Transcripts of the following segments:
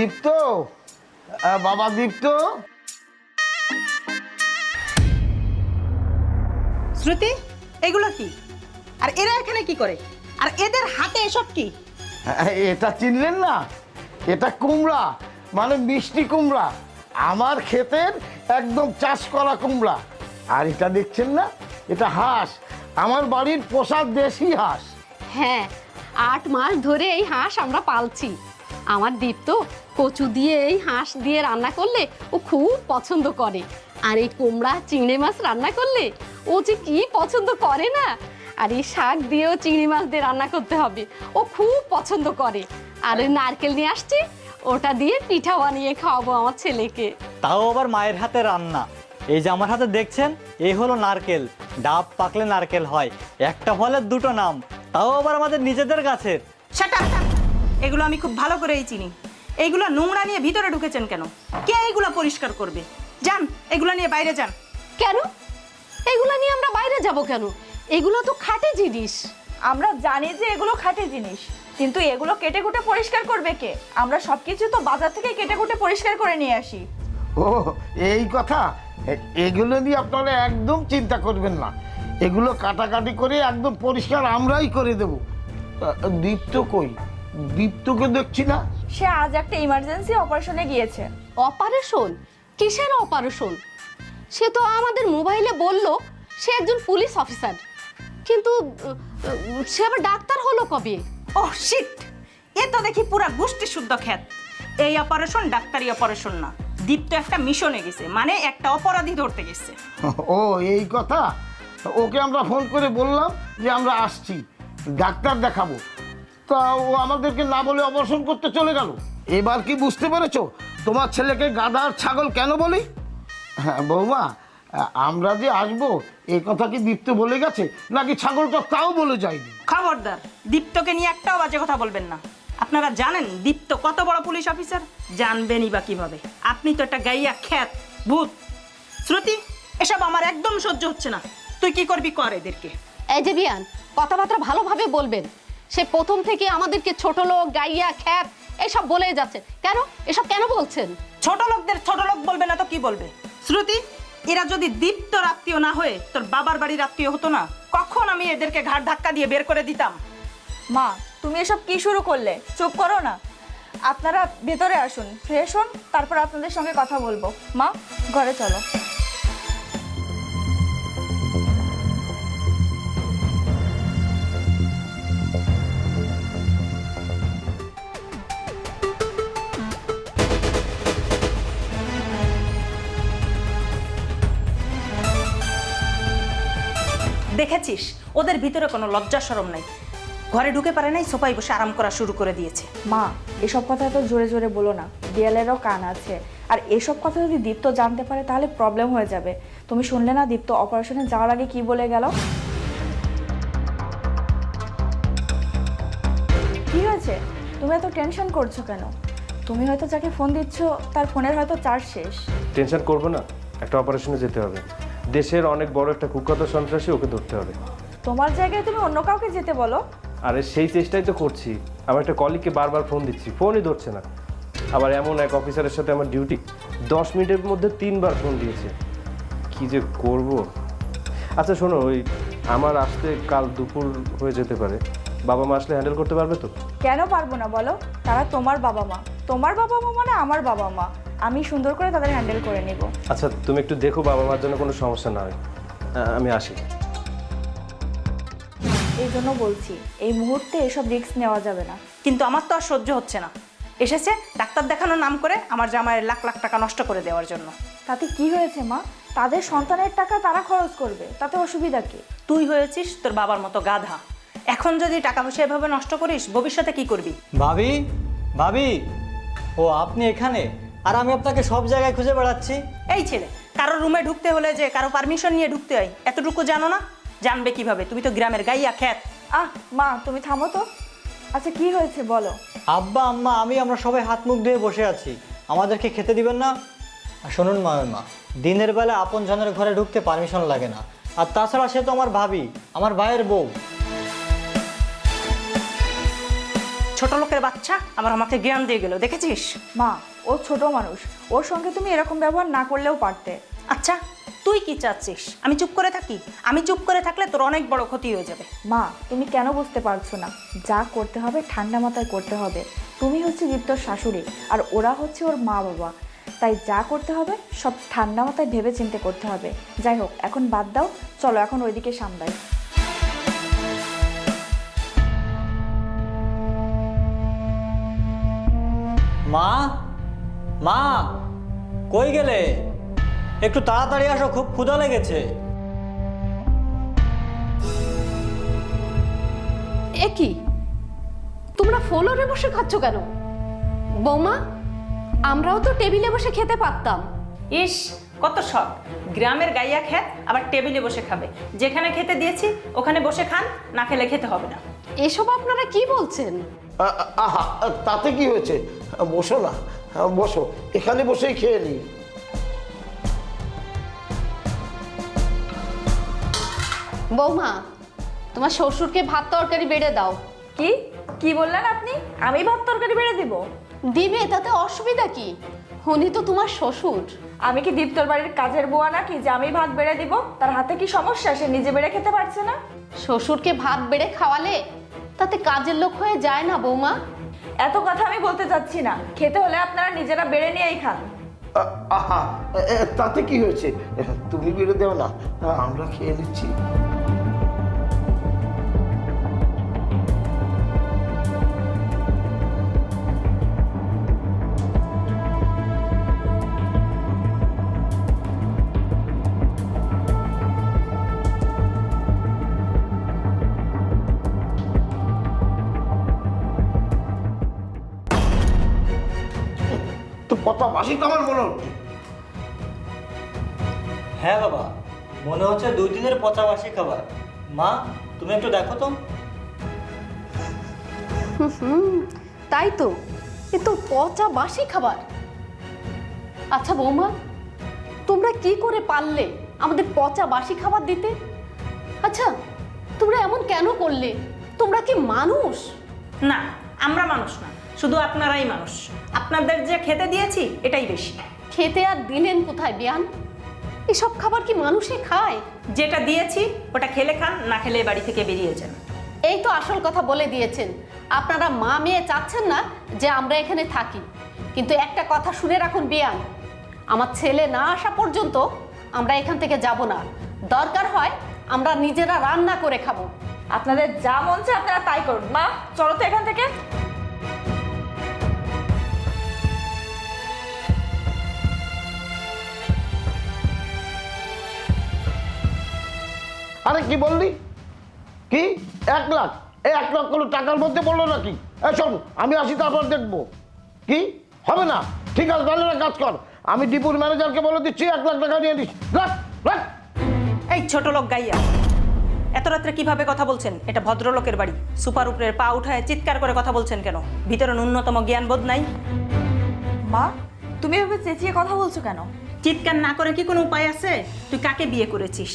দীপ্ত, বাবা দীপ্ত। শ্রুতি, এগুলো কি? আর এরা এখানে কি করে? আর এদের হাতে এসব কি? এটা চিনলেন না? এটা কুমড়া, মানে মিষ্টি কুমড়া, আমার ক্ষেতের একদম চাষ করা কুমড়া। আর এটা দেখছেন না, এটা হাঁস, আমার বাড়ির পোষা দেশি হাঁস। হ্যাঁ, 8 মাস ধরে এই হাঁস আমরা পালছি। আমার দীপ্ত কচু দিয়ে এই হাঁস দিয়ে রান্না করলে ও খুব পছন্দ করে। আর এই কুমড়া চিংড়ি মাছ রান্না করলে ও যে কি পছন্দ করে না। আর এই শাক দিয়েও চিংড়ি মাছ দিয়ে রান্না করতে হবে, ও খুব পছন্দ করে। আর ওই নারকেল নিয়ে আসছি, ওটা দিয়ে পিঠা বানিয়ে খাওয়াবো আমার ছেলেকে। তাও আবার মায়ের হাতে রান্না। এই যে আমার হাতে দেখছেন, এই হলো নারকেল। ডাব পাকলে নারকেল হয়, একটা ফলের দুটো নাম, তাও আবার আমাদের নিজেদের গাছের। Shut up! এগুলো আমি খুব ভালো করেই চিনি। এইগুলো নোংরা নিয়ে ভিতরে ঢুকেছেন কেন? কে এইগুলো পরিষ্কার করবে? যান, এগুলো নিয়ে বাইরে যান। কেন এগুলা নিয়ে আমরা বাইরে যাব কেন? এগুলো তো খাঁটি জিনিস। আমরা জানি যে এগুলো খাঁটি জিনিস, কিন্তু এগুলো কেটে কুটে পরিষ্কার করবে কে? আমরা সবকিছু তো বাজার থেকে কেটে কুটে পরিষ্কার করে নিয়ে আসি। ও, এই কথা। এগুলো নিয়ে আপনারা একদম চিন্তা করবেন না, এগুলো কাটাকাটি করে একদম পরিষ্কার আমরাই করে দেব। দীপ্ত কই? দীপ্তকে দেখছি না। সে আজ একটা ইমার্জেন্সি অপারেশনে গিয়েছে। অপারেশন? কিসের অপারেশন? সে তো আমাদের মোবাইলে বলল সে একজন পুলিশ অফিসার, কিন্তু সে আবার ডাক্তার হলো কবে? Oh shit! এ তো দেখি পুরা গোষ্ঠী শুদ্ধ খ্যাত। এই অপারেশন ডাক্তারি অপারেশন না, দীপ্ত একটা মিশনে গেছে, মানে একটা অপরাধী ধরতে গেছে। ও, এই কথা। ওকে আমরা ফোন করে বললাম যে আমরা আসছি, ডাক্তার দেখাবো। তা ও আমাদেরকে না বলে অপারেশন করতে চলে গেল। এবার কি বুঝতে পেরেছো তোমার ছেলেকে গাধা আর ছাগল কেন বলি? হ্যাঁ বৌমা, আমরা যে আসবো এই কথা কি দীপ্ত বলে গেছে, নাকি ছাগলটা তাও বলে যায়নি? খবরদার, দীপ্তকে নিয়ে একটাও বাজে কথা বলবেন না। আপনারা জানেন দীপ্ত কত বড় পুলিশ অফিসার? জানবেনই বা কিভাবে? আপনি তো একটা গাইয়া খ্যাত ভূত। শ্রুতি, এসব আমার একদম সহ্য হচ্ছে না। তুই কি করবি কর এদেরকে। এই যে বিয়ান, কথাবার্তা ভালোভাবে বলবেন। সে প্রথম থেকে আমাদেরকে ছোট লোক, গাইয়া, খ্যাপ এসব বলেই যাচ্ছে। কেন এসব কেন বলছেন? ছোট লোকদের ছোট লোক বলবে না তো কি বলবে? শ্রুতি, এরা যদি দীপ্তর আত্মীয় না হয়ে তোর বাবার বাড়ির আত্মীয় হতো না, কখন আমি এদেরকে ঘাট ধাক্কা দিয়ে বের করে দিতাম। মা, তুমি এসব কি শুরু করলে? চুপ করো না। আপনারা ভেতরে আসুন, ফ্রেশ হন, তারপর আপনাদের সঙ্গে কথা বলবো। মা, ঘরে চলো। দেখেছিস, ওদের ভিতরে কোনো লজ্জা শরম নাই। ঘরে ঢুকে পারে নাই, সোফায় বসে আরাম করা শুরু করে দিয়েছে। মা, এসব কথা তো জোরে জোরে বলো না, দেয়ালেরও কান আছে। আর এসব কথা যদি দীপ্ত জানতে পারে তাহলে প্রবলেম হয়ে যাবে। তুমি শুনলে না দীপ্ত অপারেশনে যাওয়ার আগে কি বলে গেল? কি হয়েছে? তুমি এত টেনশন করছো কেন? তুমি হয়তো যাকে ফোন দিচ্ছ তার ফোনের হয়তো চার্জ শেষ। টেনশন করবো না, একটা অপারেশনে যেতে হবে। দেশের অনেক বড় একটা কুখ্যাত সন্ত্রাসী, ওকে ধরতে হবে। তোমার জায়গায় তুমি অন্য কাউকে যেতে বলো। আরে সেই চেষ্টাই তো করছি। আমার একটা কলিগকে বারবার ফোন দিচ্ছি, ফোনই ধরছে না। আবার এমন এক অফিসারের সাথে আমার ডিউটি, 10 মিনিটের মধ্যে 3 বার ফোন দিয়েছে। কি যে করব। আচ্ছা শোনো, ওই আমার আসতে কাল দুপুর হয়ে যেতে পারে। বাবা মা আসলে হ্যান্ডেল করতে পারবে তো? কেন পারবো না বলো? তারা তোমার বাবা মা। তোমার বাবা মা মানে আমার বাবা মা। আমি সুন্দর করে তাদের হ্যান্ডেল করে নিব। আচ্ছা তুমি একটু দেখো বাবা মার জন্য কোনো সমস্যা না হয়। আমি আসি। এই জন্য বলছি এই মুহূর্তে এসব রিস্ক নেওয়া যাবে না। কিন্তু আমার তো আর সহ্য হচ্ছে না। এসেছে ডাক্তার দেখানোর নাম করে আমার জামাইয়ের লাখ লাখ টাকা নষ্ট করে দেওয়ার জন্য। তাতে কি হয়েছে মা? তাদের সন্তানের টাকা তারা খরচ করবে, তাতে অসুবিধা কি? তুই হয়েছিস তোর বাবার মতো গাধা। এখন যদি টাকা পয়সা এভাবে নষ্ট করিস, ভবিষ্যতে কি করবি? ভাবি, ভাবি, ও আপনি এখানে? আর আমি আপনাকে সব জায়গায় খুঁজে বেড়াচ্ছি। এই ছেলে, কারো রুমে ঢুকতে হলে যে কারো পারমিশন নিয়ে ঢুকতে হয়, এতটুকু জানো না? জানবে কিভাবে? তুমি তো গ্রামের গাইয়া খ্যাত। মা তুমি থামো তো। আচ্ছা কি হয়েছে বলো। আব্বা আম্মা আমরা সবাই হাত মুখ ধুয়ে বসে আছি, আমাদেরকে খেতে দিবেন না? আর শুনুন মা, দিনের বেলা আপন জনের ঘরে ঢুকতে পারমিশন লাগে না। আর তাছাড়া সে তো আমার ভাবি, আমার ভাইয়ের বউ। ছোট লোকের বাচ্চা আবার আমাকে জ্ঞান দিয়ে গেল, দেখেছিস? মা, ও ছোট মানুষ, ওর সঙ্গে তুমি এরকম ব্যবহার না করলেও পারতে। আচ্ছা, তুই কি চাচ্ছিস আমি চুপ করে থাকি? আমি চুপ করে থাকলে তোর অনেক বড় ক্ষতি হয়ে যাবে। মা, তুমি কেন বুঝতে পারছো না? যা করতে হবে ঠান্ডা মাথায় করতে হবে। তুমি হচ্ছে দীপ্তর শাশুড়ি আর ওরা হচ্ছে ওর মা বাবা, তাই যা করতে হবে সব ঠান্ডা মাথায় ভেবে চিন্তে করতে হবে। যাই হোক, এখন বাদ দাও, চলো এখন ওইদিকে সামলাই। মা, মা, কই গেলে? একটু তাড়াতাড়ি আসো, খুব ক্ষুধা লেগেছে। এ কি, তোমরা ফ্লোরে বসে খাচ্ছ কেন? বৌমা, আমরাও তো টেবিলে বসে খেতে পারতাম। ইস, কত শখ! গ্রামের গাইয়া খেত আবার টেবিলে বসে খাবে। যেখানে খেতে দিয়েছি ওখানে বসে খান, না খেলে খেতে হবে না। এসব আপনারা কি বলছেন? আহা, তাতে কি হয়েছে? বসো না, বসো, এখানে বসেই খেয়ে নিই। বৌমা, তোমার শ্বশুরকে ভাত তরকারি বেড়ে দাও। কি কি বললেন আপনি? আমি ভাত তরকারি বেড়ে দিব? দিবে, তাতে অসুবিধা কি? উনি তো তোমার শ্বশুর। আমি কি দীপ্তর বাড়ির কাজের বুয়া নাকি যে আমি ভাত বেড়ে দিব? তার হাতে কি সমস্যা? সে নিজে বেড়ে খেতে পারছে না? শ্বশুরকে ভাত বেড়ে খাওয়ালে তাতে কাজের লোক হয়ে যায় না বৌমা? এত কথা আমি বলতে চাচ্ছি না, খেতে হলে আপনারা নিজেরা বেড়ে নিয়েই খান। আহা, তাতে কি হয়েছে? তুমি বেড়ে দেও না, আমরা খেয়ে নিচ্ছি। তো কথা বাসি তো আমার মনে হচ্ছে। হ্যাঁ বাবা, মনে হচ্ছে 2 দিনের পচাবাসি খাবার। মা, তুমি একটু দেখো তো। তাই তো, এ তো পচা বাসি খাবার। আচ্ছা বৌমা, তোমরা কি করে পারলে আমাদের পচা বাসি খাবার দিতে? আচ্ছা, তোমরা এমন কেন করলে? তোমরা কি মানুষ? না, আমরা মানুষ না, শুধু আপনারাই মানুষ। আপনাদের যে খেতে দিয়েছি এটাই বেশি। খেতে আর দিলেন কোথায় বিয়ান? এসব খাবার কি মানুষে খায়? যেটা দিয়েছি ওটা খেলে খান, না খেলে বাড়ি থেকে বেরিয়ে যান। এই তো আসল কথা বলে দিয়েছেন। আপনারা মা মেয়ে চাচ্ছেন না যে আমরা এখানে থাকি, কিন্তু একটা কথা শুনে রাখুন বিয়ান, আমার ছেলে না আসা পর্যন্ত আমরা এখান থেকে যাব না। দরকার হয় আমরা নিজেরা রান্না করে খাবো। আপনাদের যা মন চায় আপনারা তাই করুন। মা, চলো তো এখান থেকে। আরে কি বললি? কি 1 লাখ? এই 1 লাখ কোনো টাকার মধ্যে পড়লো নাকি? এই শোন, আমি আসি, তারপর দেখবো। কি হবে না? ঠিক আছে, তাহলে একটা কাজ কর, আমি ডিপুর ম্যানেজারকে বলে দিচ্ছি 1 লাখ টাকা নিয়ে নিস। রাখ রাখ। এই ছোট লোক গাইয়া, এত রাত্রে কিভাবে কথা বলছেন? এটা ভদ্রলোকের বাড়ি। সুপার উপরের পা উঠায় চিৎকার করে কথা বলছেন কেন? ভিতরে ন্যূনতম জ্ঞানবোধ নাই? মা, তুমি এভাবে চেঁচিয়ে কথা বলছো কেন? চিৎকার না করে কি কোনো উপায় আছে? তুই কাকে বিয়ে করেছিস?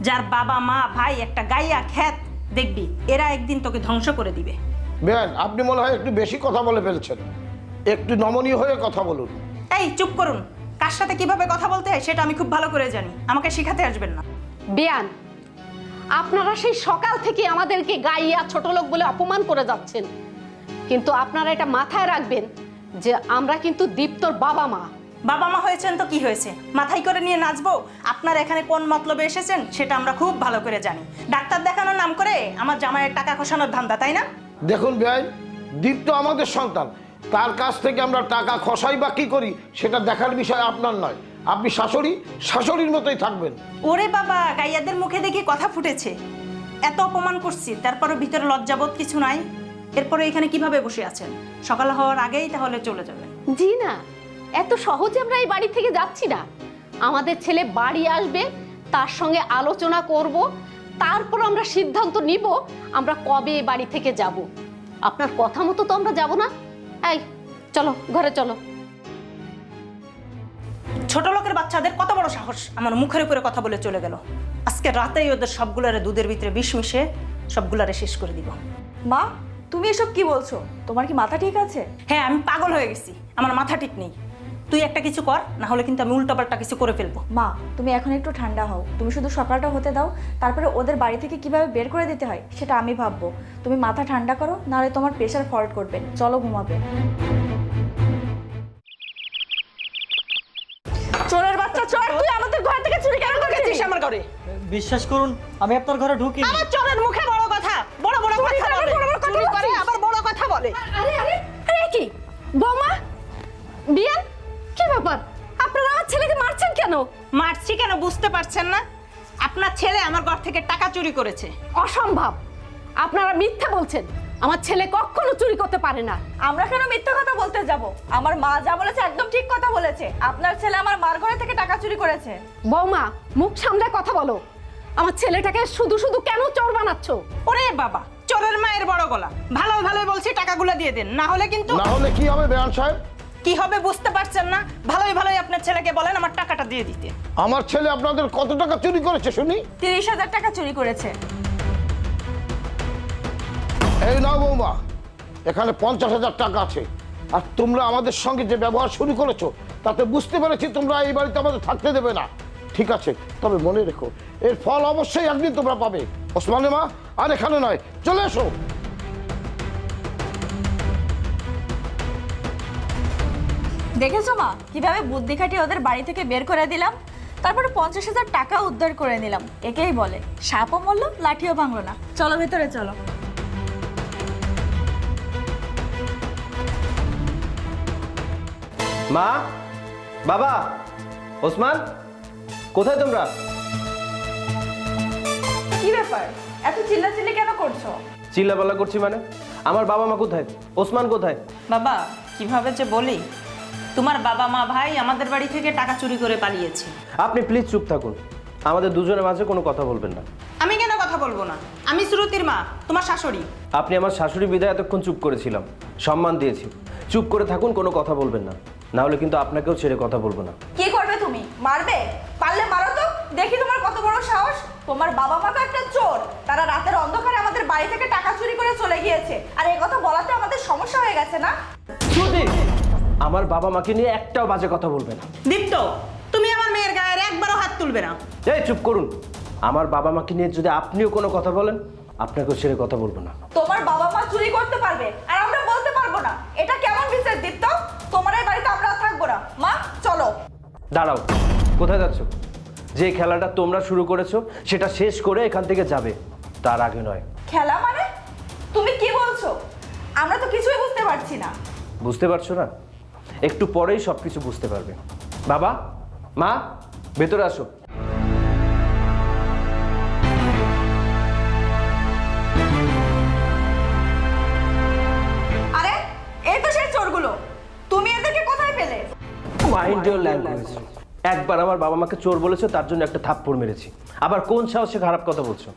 যার বাবা মা ভাই একটা গাইয়া খ্যাত, দেখবি এরা একদিন তোকে ধ্বংস করে দিবে। বেন, আপনি মনে হয় একটু বেশি কথা বলে ফেলছেন, একটু নমনীয় হয়ে কথা বলুন। এই চুপ করুন, কার সাথে কিভাবে কথা বলতে হয় সেটা আমি খুব ভালো করে জানি, আমাকে শেখাতে আসবেন না। বিয়ান, আপনারা সেই সকাল থেকে আমাদেরকে গাইয়া ছোট লোক বলে অপমান করে যাচ্ছেন, কিন্তু আপনারা এটা মাথায় রাখবেন যে আমরা কিন্তু দীপ্তর বাবা মা। বাবা মা হয়েছেন তো কি হয়েছে? মাথায় করে নিয়ে নাচবো? আপনার এখানে কোন মতলবে এসেছেন সেটা আমরা খুব ভালো করে জানি। ডাক্তার দেখানোর নাম করে আমার জামাইয়ের টাকা খসানোর ধান্দা, তাই না? দেখুন ভাই, দীপ তো আমাদের সন্তান, তার কাছ থেকে আমরা টাকা খসাই বা কি করি সেটা দেখার বিষয় আপনার নয়। আপনি শাশুড়ি, শাশুড়ির মতোই থাকবেন। ওরে বাবা, গাইয়াদের মুখে দেখি কথা ফুটেছে। এত অপমান করছি, তারপরে ভিতরে লজ্জাবোধ কিছু নাই? এরপরে এখানে কিভাবে বসে আছেন? সকাল হওয়ার আগেই তাহলে চলে যাবেন। জি না, এত সহজে আমরা এই বাড়ি থেকে যাচ্ছি না। আমাদের ছেলে বাড়ি আসবে, তার সঙ্গে আলোচনা করব, তারপর আমরা সিদ্ধান্ত নিব আমরা কবে এই বাড়ি থেকে যাব। আপনার কথা মতো তো আমরা যাব না। এই চলো, ঘরে চলো। ছোট লোকের বাচ্চাদের কত বড় সাহস আমার মুখের উপরে কথা বলে চলে গেল। আজকে রাতেই ওদের সবগুলারে দুধের ভিতরে বিষ মিশে সবগুলারে শেষ করে দিব। মা, তুমি তুমি এসব কি বলছো? তোমার কি মাথা ঠিক আছে? হ্যাঁ, আমি পাগল হয়ে গেছি, আমার মাথা ঠিক নেই। তুই একটা কিছু কর, না হলে কিন্তু আমি উল্টাপাল্টা কিছু করে ফেলবো। মা, তুমি এখন একটু ঠান্ডা হও। তুমি শুধু সকালটা হতে দাও, তারপরে ওদের বাড়ি থেকে কিভাবে বের করে দিতে হয় সেটা আমি ভাববো। তুমি মাথা ঠান্ডা করো, নাহলে তোমার প্রেশার ফল্ট করবে। চলো ঘুমাবে। চোরের বাচ্চা চোর, তুই আমাদের ঘর থেকে চুরি কেন করেছিস? আমার ঘরে বিশ্বাস করুন, আমি আপনার ঘরে ঢুকি। আমার চোরের মুখে বড় কথা, বড় বড় কথা বলে, চুরি করে আবার বড় কথা বলে। আরে আরে আরে কি বৌমা, বিয়ান, কি ব্যাপার? আপনারা আমার ছেলেকে মারছেন কেন? মারছি কেন বুঝতে পারছেন না? আপনার ছেলে আমার ঘর থেকে টাকা চুরি করেছে। অসম্ভব, আপনারা মিথ্যা বলছেন। আমার ছেলে কখনো চুরি করতে পারে না। আমরা কেন মিথ্যা কথা বলতে যাব? আমার মা যা বলেছে একদম ঠিক কথা বলেছে। আপনার ছেলে আমার মার ঘরে থেকে টাকা চুরি করেছে। বৌমা, মুখ সামলে কথা বলো। আমার ছেলেটাকে শুধু শুধু কেন চোর বানাচ্ছ? ওরে বাবা, চোরের মায়ের বড় গলা। ভালো ভালো বলছি টাকাগুলো দিয়ে দেন, না হলে কিন্তু। না হলে কি হবে বেয়ান সাহেব? কি হবে বুঝতে পারছেন না? ভালোই ভালোই আপনার ছেলেকে বলেন আমার টাকাটা দিয়ে দিতে। আমার ছেলে আপনাদের কত টাকা চুরি করেছে শুনি? 30,000 টাকা চুরি করেছে। এই নাও বৌমা, এখানে 50,000 টাকা আছে। আর তোমরা আমাদের সঙ্গে যে ব্যবহার শুরু করেছো তাতে বুঝতে পেরেছি তোমরা এই বাড়িতে আমাদের থাকতে দেবে না। ঠিক আছে, তবে মনে রেখো এর ফল অবশ্যই একদিন তোমরা পাবে। ওসমানের মা, আর এখানে নয়, চলে এসো। দেখেছো মা, কিভাবে বুদ্ধি খাটিয়ে ওদের বাড়ি থেকে বের করে দিলাম, তারপরে 50,000 টাকা উদ্ধার করে নিলাম। একেই বলে সাপও মরলো লাঠিও ভাঙলো না। চলো ভেতরে চলো। মা, বাবা, ওসমান, কোথায় তোমরা? কি ব্যাপার, এত চিল্লাচিল্লি কেন করছো? চিল্লাপাল্লা করছি মানে? আমার বাবা মা কোথায়? ওসমান কোথায়? বাবা, কিভাবে যে বলি, তোমার বাবা মা ভাই আমাদের বাড়ি থেকে টাকা চুরি করে পালিয়েছে। আপনি প্লিজ চুপ থাকুন, আমাদের দুজনের মাঝে কোনো কথা বলবেন না। আমি কেন কথা বলবো না? আমি শ্রুতির মা, তোমার শাশুড়ি। আপনি আমার শাশুড়ি বিদায় এতক্ষণ চুপ করেছিলাম, সম্মান দিয়েছি। চুপ করে থাকুন, কোনো কথা বলবেন না, না হলে কিন্তু আপনাকেও ছেড়ে কথা বলবো না। কি করবে তুমি? মারবে? পারলে মারো তো, দেখি তোমার কত বড় সাহস। তোমার বাবা মা তো একটা চোর, তারা রাতের অন্ধকারে আমাদের বাড়ি থেকে টাকা চুরি করে চলে গিয়েছে। আর এই কথা বলাতে আমাদের সমস্যা হয়ে গেছে না? শ্রুতি, আমার বাবা মাকে নিয়ে একটাও বাজে কথা বলবে না। দীপ্ত, তুমি আমার মেয়ের গায়ের একবারও হাত তুলবে না। এই চুপ করুন, আমার বাবা মাকে নিয়ে যদি আপনিও কোনো কথা বলেন, আপনাকেও ছেড়ে কথা বলবো না। তোমার বাবা মা চুরি করতে পারবে আর আমরা বলতে পারবো না, এটা কেমন বিচার দীপ্ত? তোমার এই বাড়িতে আমরা আর থাকবো না। মা চলো। দাঁড়াও, কোথায় যাচ্ছ? যে খেলাটা তোমরা শুরু করেছো সেটা শেষ করে এখান থেকে যাবে, তার আগে নয়। খেলা মানে? তুমি কি বলছো? আমরা তো কিছুই বুঝতে পারছি না। বুঝতে পারছো না? একটু পরেই সবকিছু বুঝতে পারবে। বাবা মা, ভেতরে আসো। আরে এই তো সেই চোরগুলো, তুমি এদেরকে কোথায় পেলে? Mind your language. একবার আমার বাবা মাকে চোর বলেছো, তার জন্য একটা থাপ্পড় মেরেছি। আবার কোন সাহসে খারাপ কথা বলছো?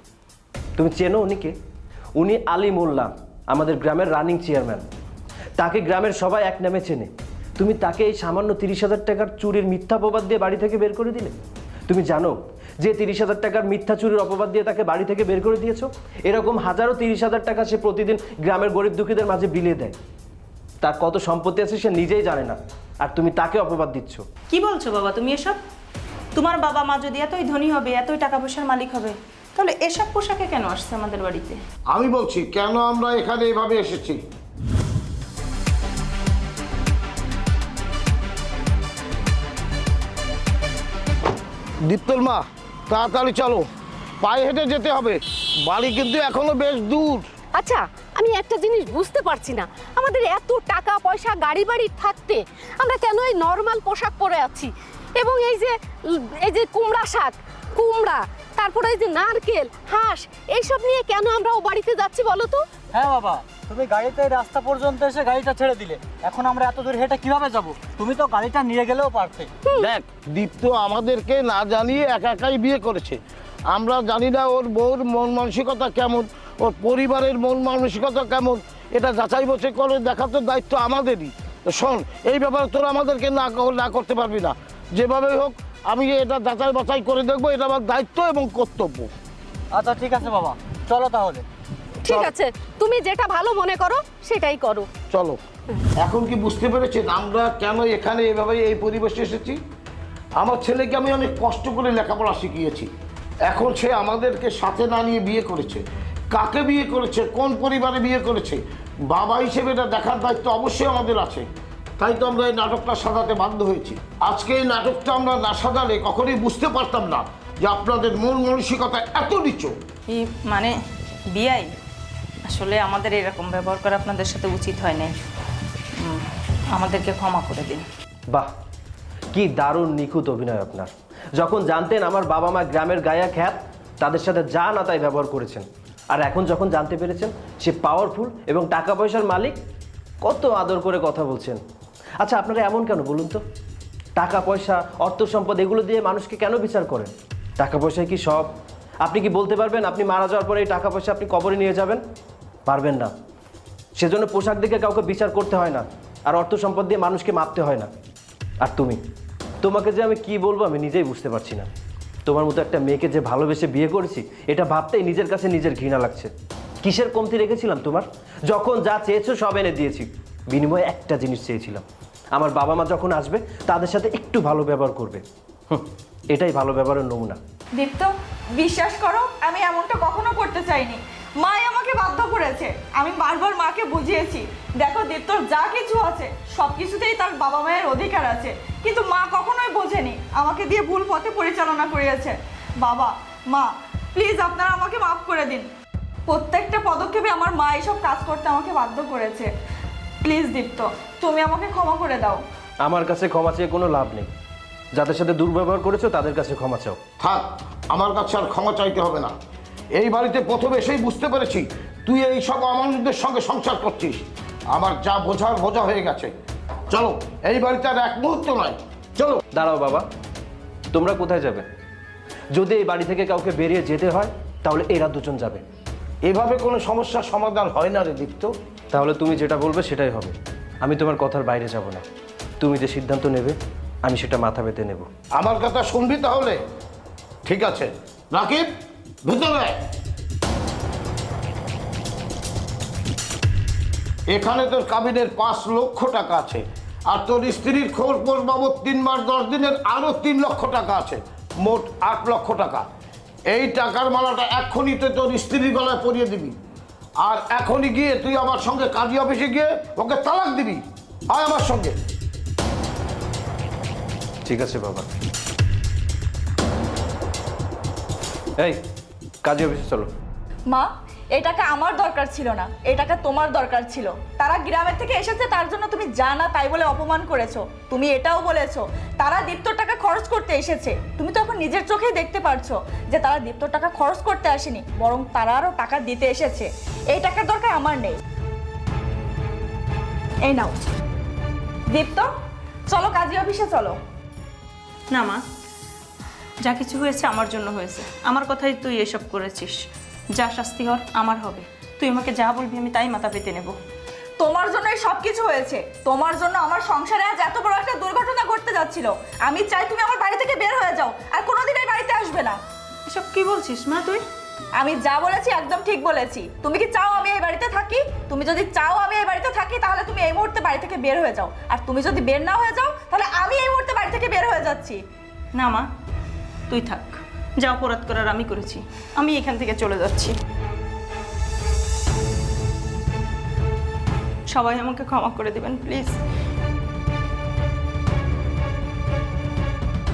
তুমি চেনো উনিকে? উনি আলী মোল্লা, আমাদের গ্রামের রানিং চেয়ারম্যান। তাকে গ্রামের সবাই এক নামে চেনে। তুমি তাকে এই সামান্য 30,000 টাকার চুরির মিথ্যা অপবাদ দিয়ে বাড়ি থেকে বের করে দিলে। তুমি জানো যে 30,000 টাকার মিথ্যা চুরির অপবাদ দিয়ে তাকে বাড়ি থেকে বের করে দিয়েছো? এরকম হাজারো 30,000 টাকা সে প্রতিদিন গ্রামের গরিব দুঃখীদের মাঝে বিলিয়ে দেয়। তার কত সম্পত্তি আছে সে নিজেই জানে না, আর তুমি তাকে অপবাদ দিচ্ছ। কি বলছো বাবা তুমি এসব? তোমার বাবা মা যদি এতই ধনী হবে, এতই টাকা পয়সার মালিক হবে, তাহলে এসব পোশাকে কেন আসছে আমাদের বাড়িতে? আমি বলছি কেন আমরা এখানে এভাবে এসেছি। দীপ্তর মা, তাড়াতাড়ি চলো, পায়ে হেঁটে যেতে হবে, বাড়ি কিন্তু এখনো বেশ দূর। আচ্ছা, আমি একটা জিনিস বুঝতে পারছি না, আমাদের এত টাকা পয়সা গাড়ি বাড়ি থাকতে আমরা কেন এই নর্মাল পোশাক পরে আছি? এবং এই যে কুমড়া শাক, কুমড়া, তারপরে এই যে নারকেল, হাঁস, এইসব নিয়ে কেন আমরা ও বাড়িতে যাচ্ছি বলো তো? হ্যাঁ বাবা, তুমি গাড়িতে রাস্তা পর্যন্ত এসে গাড়িটা ছেড়ে দিলে, এখন আমরা এত দূর হেঁটে কিভাবে যাব? তুমি তো গাড়িটা নিয়ে গেলেও পারতে। দেখ, দীপ্ত আমাদেরকে না জানিয়ে একা একাই বিয়ে করেছে। আমরা জানি না ওর বউর মন মানসিকতা কেমন, ওর পরিবারের মন মানসিকতা কেমন, এটা যাচাই বাছাই করে দেখা তো দায়িত্ব আমাদেরই। তো শোন, এই ব্যাপারে তোরা আমাদেরকে না করতে পারবি না। যেভাবে হোক আমি এটা যাচাই বাছাই করে দেখবো, এটা আমার দায়িত্ব এবং কর্তব্য। আচ্ছা ঠিক আছে বাবা, চলো তাহলে। ঠিক আছে, তুমি যেটা ভালো মনে করো সেটাই করো। চলো। এখন কি বুঝতে পেরেছেন আমরা কেন এখানে এভাবে এই পরিবেশে এসেছি? আমার ছেলেকে আমি অনেক কষ্ট করে লেখাপড়া শিখিয়েছি, এখন সে আমাদেরকে সাথে না নিয়ে বিয়ে করেছে। কাকে বিয়ে করেছে, কোন পরিবারে বিয়ে করেছে, বাবা হিসেবে এটা দেখার দায়িত্ব অবশ্যই আমাদের আছে। তাই তো আমরা এই নাটকটা সাজাতে বাধ্য হয়েছি। আজকে এই নাটকটা আমরা না সাজালে কখনোই বুঝতে পারতাম না যে আপনাদের মন মানসিকতা এত নিচু। কি মানে বিআই, আসলে আমাদের এরকম ব্যবহার করা আপনাদের সাথে উচিত হয় নাই। আমাদেরকে ক্ষমা করে দিন। বাহ, কি দারুণ নিখুঁত অভিনয় আপনার। যখন জানতেন আমার বাবা মা গ্রামের গায়া খ্যাত, তাদের সাথে যা না তাই ব্যবহার করেছেন। আর এখন যখন জানতে পেরেছেন সে পাওয়ারফুল এবং টাকা পয়সার মালিক, কত আদর করে কথা বলছেন। আচ্ছা, আপনারা এমন কেন বলুন তো? টাকা পয়সা, অর্থ সম্পদ এগুলো দিয়ে মানুষকে কেন বিচার করেন? টাকা পয়সায় কি সব? আপনি কি বলতে পারবেন আপনি মারা যাওয়ার পরে এই টাকা পয়সা আপনি কবরে নিয়ে যাবেন? পারবেন না। সেজন্য পোশাক দেখে কাউকে বিচার করতে হয় না, আর অর্থ সম্পদ দিয়ে মানুষকে মাপতে হয় না। আর তোমাকে যে আমি কি বলবো আমি নিজেই বুঝতে পারছি না। তোমার মতো একটা মেয়েকে যে ভালোবেসে বিয়ে করেছি, এটা ভাবতেই নিজের কাছে নিজের ঘৃণা লাগছে। কিসের কমতি রেখেছিলাম তোমার? যখন যা চেয়েছো সব এনে দিয়েছি। বিনিময়ে একটা জিনিস চেয়েছিলাম, আমার বাবা মা যখন আসবে তাদের সাথে একটু ভালো ব্যবহার করবে। এটাই ভালো ব্যবহারের নমুনা। দীপ্ত, বিশ্বাস করো আমি এমনটা কখনো করতে চাইনি। মাই আমাকে বাধ্য করেছে। আমি বারবার মাকে বুঝিয়েছি, দেখো দীপ্তর যা কিছু আছে সব কিছুতেই তার বাবা মায়ের অধিকার আছে, কিন্তু মা কখনোই বোঝেনি, আমাকে দিয়ে ভুল পথে পরিচালনা করিয়েছে। বাবা মা, প্লিজ আপনারা আমাকে মাফ করে দিন। প্রত্যেকটা পদক্ষেপে আমার মা এইসব কাজ করতে আমাকে বাধ্য করেছে। প্লিজ দীপ্ত, তুমি আমাকে ক্ষমা করে দাও। আমার কাছে ক্ষমা চেয়ে কোনো লাভ নেই। যাদের সাথে দুর্ব্যবহার করেছো তাদের কাছে ক্ষমা চাও। থাক, আমার কাছে আর ক্ষমা চাইতে হবে না। এই বাড়িতে প্রথমে এসেই বুঝতে পেরেছি তুই এই সব অমানুষদের সঙ্গে সংসার করছিস। আমার যা বোঝার বোঝা হয়ে গেছে। চলো, এই বাড়িতে আর এক মুহূর্ত নয়, চলো। দাঁড়াও বাবা, তোমরা কোথায় যাবে? যদি এই বাড়ি থেকে কাউকে বেরিয়ে যেতে হয় তাহলে এরা দুজন যাবে। এভাবে কোনো সমস্যার সমাধান হয় না রে দীপ্ত। তাহলে তুমি যেটা বলবে সেটাই হবে। আমি তোমার কথার বাইরে যাব না। তুমি যে সিদ্ধান্ত নেবে আমি সেটা মাথা পেতে নেব। আমার কথা শুনবি তাহলে? ঠিক আছে, রাকিব ভেতরে আয়। এখানে তোর কাবিনের 5 লক্ষ টাকা আছে, আর তোর স্ত্রীর খোঁজ বাবদ 3 মাস 10 দিনের আরো 3 লক্ষ টাকা আছে, মোট 8 লক্ষ টাকা। এই টাকার মালাটা এক্ষুনি তুই তোর স্ত্রীর গলায় পরিয়ে দিবি, আর এখনই গিয়ে তুই আমার সঙ্গে কাজী অফিসে গিয়ে ওকে তালাক দিবি। আয় আমার সঙ্গে। ঠিক আছে বাবা। এই, কাজী অফিসে চলো। মা, এই টাকা আমার দরকার ছিল না, এই টাকা তোমার দরকার ছিল। তারা গ্রামের থেকে এসেছে, তার জন্য তুমি যা না তাই বলে অপমান করেছো। তুমি এটাও বলেছো তারা দীপ্তর টাকা খরচ করতে এসেছে। তুমি তো এখন নিজের চোখেই দেখতে পারছো যে তারা দীপ্তর টাকা খরচ করতে আসেনি, বরং তারা আরও টাকা দিতে এসেছে। এই টাকার দরকার আমার নেই। এই নাও দীপ্ত, চলো কাজী অফিসে চলো। না মা, যা কিছু হয়েছে আমার জন্য হয়েছে। আমার কথাই তুই এসব করেছিস, যা শাস্তি হওয়ার আমার হবে। তুই আমাকে যা বলবি আমি তাই মাথা পেতে নেব। তোমার জন্যই সব কিছু হয়েছে। তোমার জন্য আমার সংসারে আজ এত বড় একটা দুর্ঘটনা ঘটতে যাচ্ছিল। আমি চাই তুমি আমার বাড়ি থেকে বের হয়ে যাও, আর কোনোদিন এই বাড়িতে আসবে না। এসব কি বলছিস মা তুই? আমি যা বলেছি একদম ঠিক বলেছি। তুমি কি চাও আমি এই বাড়িতে থাকি? তুমি যদি চাও আমি এই বাড়িতে থাকি তাহলে তুমি এই মুহূর্তে বাড়ি থেকে বের হয়ে যাও, আর তুমি যদি বের না হয়ে যাও তাহলে আমি এই মুহূর্তে বাড়ি থেকে বের হয়ে যাচ্ছি। না মা, তুই থাক। যা অপরাধ করার আমি করেছি, আমি এখান থেকে চলে যাচ্ছি। সবাই আমাকে ক্ষমা করে দেবেন প্লিজ।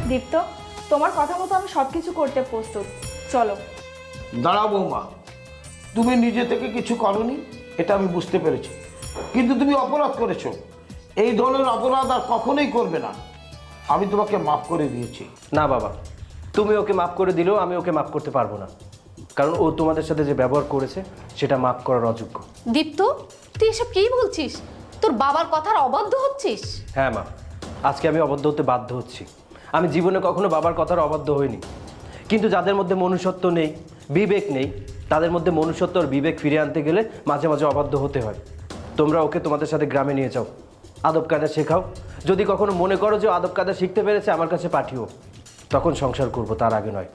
দীপ্ত, তোমার কথা মতো আমি সব কিছু করতে প্রস্তুত। চলো। দাঁড়াও বৌমা, তুমি নিজে থেকে কিছু করনি এটা আমি বুঝতে পেরেছি, কিন্তু তুমি অপরাধ করেছো। এই ধরনের অপরাধ আর কখনোই করবে না। আমি তোমাকে মাফ করে দিয়েছি। না বাবা, তুমি ওকে মাফ করে দিলেও আমি ওকে মাফ করতে পারবো না, কারণ ও তোমাদের সাথে যে ব্যবহার করেছে সেটা মাফ করার অযোগ্য। দীপ্ত, তুই এসব কি বলছিস? তোর বাবার কথার অবাধ্য হচ্ছিস? হ্যাঁ মা, আজকে আমি অবাধ্য হতে বাধ্য হচ্ছি। আমি জীবনে কখনো বাবার কথার অবাধ্য হইনি, কিন্তু যাদের মধ্যে মনুষ্যত্ব নেই, বিবেক নেই, তাদের মধ্যে মনুষ্যত্ব আর বিবেক ফিরে আনতে গেলে মাঝে মাঝে অবাধ্য হতে হয়। তোমরা ওকে তোমাদের সাথে গ্রামে নিয়ে যাও, আদব কায়দা শেখাও। যদি কখনো মনে করো যে আদব কায়দা শিখতে পেরেছে আমার কাছে পাঠিও, তখন সংসার করবো, তার আগে নয়।